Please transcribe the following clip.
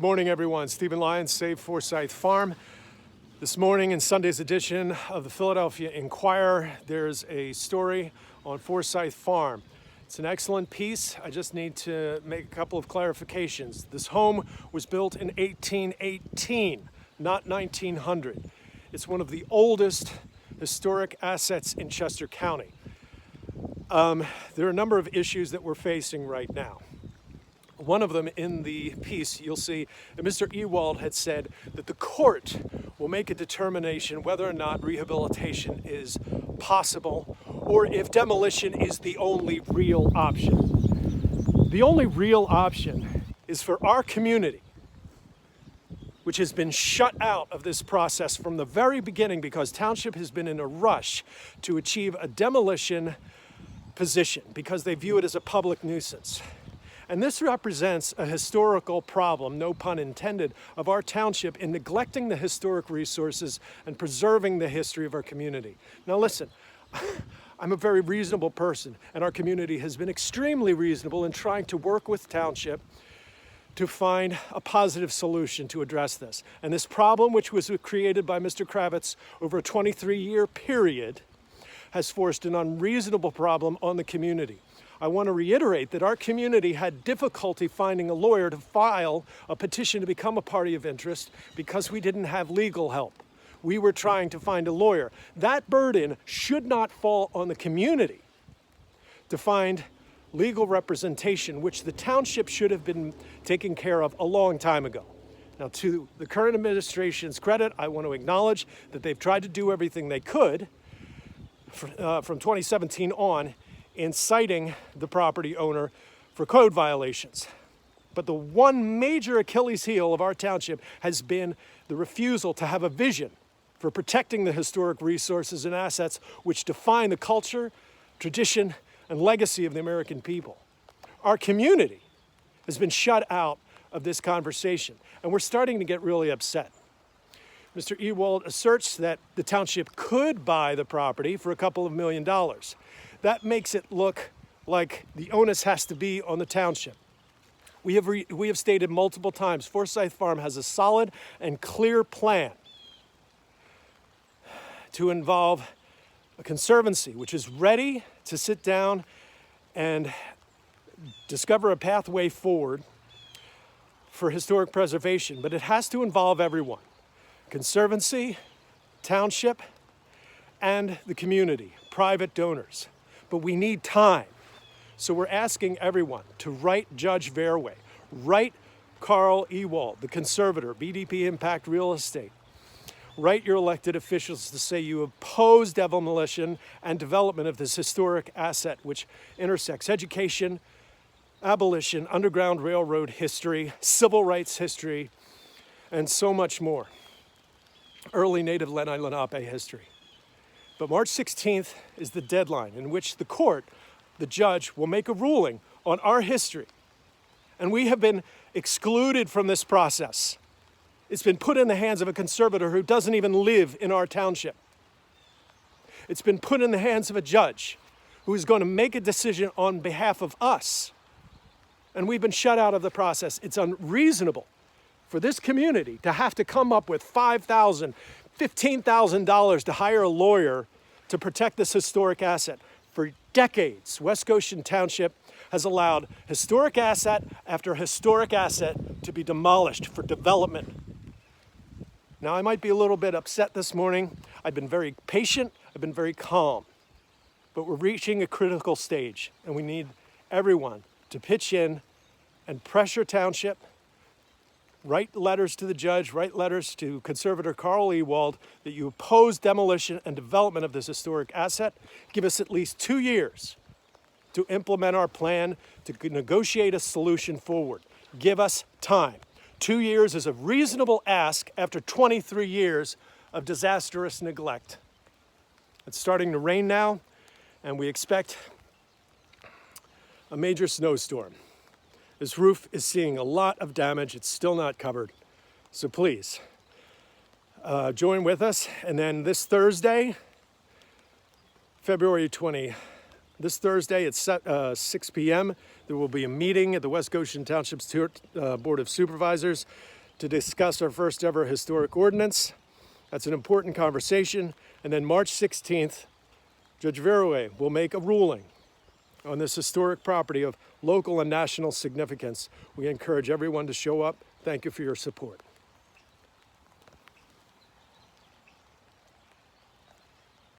Good morning, everyone. Stephen Lyons, Save Forsythe Farm. This morning in Sunday's edition of the Philadelphia Inquirer, there's a story on Forsythe Farm. It's an excellent piece. I just need to make a couple of clarifications. This home was built in 1818, not 1900. It's one of the oldest historic assets in Chester County. There are a number of issues that we're facing right now. One of them in the piece, you'll see that Mr. Ewald had said that the court will make a determination whether or not rehabilitation is possible or if demolition is the only real option. The only real option is for our community, which has been shut out of this process from the very beginning because Township has been in a rush to achieve a demolition position because they view it as a public nuisance. And this represents a historical problem, no pun intended, of our township in neglecting the historic resources and preserving the history of our community. Now listen, I'm a very reasonable person, and our community has been extremely reasonable in trying to work with Township to find a positive solution to address this. And this problem, which was created by Mr. Kravitz over a 23-year period, has forced an unreasonable problem on the community. I want to reiterate that our community had difficulty finding a lawyer to file a petition to become a party of interest because we didn't have legal help. We were trying to find a lawyer. That burden should not fall on the community to find legal representation, which the township should have been taken care of a long time ago. Now, to the current administration's credit, I want to acknowledge that they've tried to do everything they could from 2017 on in citing the property owner for code violations. But the one major Achilles heel of our township has been the refusal to have a vision for protecting the historic resources and assets which define the culture, tradition, and legacy of the American people. Our community has been shut out of this conversation, and we're starting to get really upset. Mr. Ewald asserts that the township could buy the property for a couple of $1 million. That makes it look like the onus has to be on the township. We have stated multiple times, Forsythe Farm has a solid and clear plan to involve a conservancy, which is ready to sit down and discover a pathway forward for historic preservation, but it has to involve everyone. Conservancy, township, and the community, private donors. But we need time. So we're asking everyone to write Judge Verway, write Carl Ewald, the conservator, BDP Impact Real Estate. Write your elected officials to say you oppose demolition and development of this historic asset, which intersects education, abolition, Underground Railroad history, civil rights history, and so much more. Early native Lenape history. But March 16th is the deadline in which the court, the judge, will make a ruling on our history. And we have been excluded from this process. It's been put in the hands of a conservator who doesn't even live in our township. It's been put in the hands of a judge who is going to make a decision on behalf of us. And we've been shut out of the process. It's unreasonable for this community to have to come up with $5,000, $15,000 to hire a lawyer to protect this historic asset. For decades, West Goshen Township has allowed historic asset after historic asset to be demolished for development. Now, I might be a little bit upset this morning. I've been very patient, I've been very calm, but we're reaching a critical stage, and we need everyone to pitch in and pressure Township. Write letters to the judge, write letters to conservator Carl Ewald that you oppose demolition and development of this historic asset. Give us at least 2 years to implement our plan to negotiate a solution forward. Give us time. 2 years is a reasonable ask after 23 years of disastrous neglect. It's starting to rain now, and we expect a major snowstorm. This roof is seeing a lot of damage. It's still not covered. So please, join with us. And then this Thursday, February 29th, This Thursday at 6 p.m., there will be a meeting at the West Goshen Township's Board of Supervisors to discuss our first ever historic ordinance. That's an important conversation. And then March 16th, Judge Verrouet will make a ruling on this historic property of local and national significance. We encourage everyone to show up. Thank you for your support.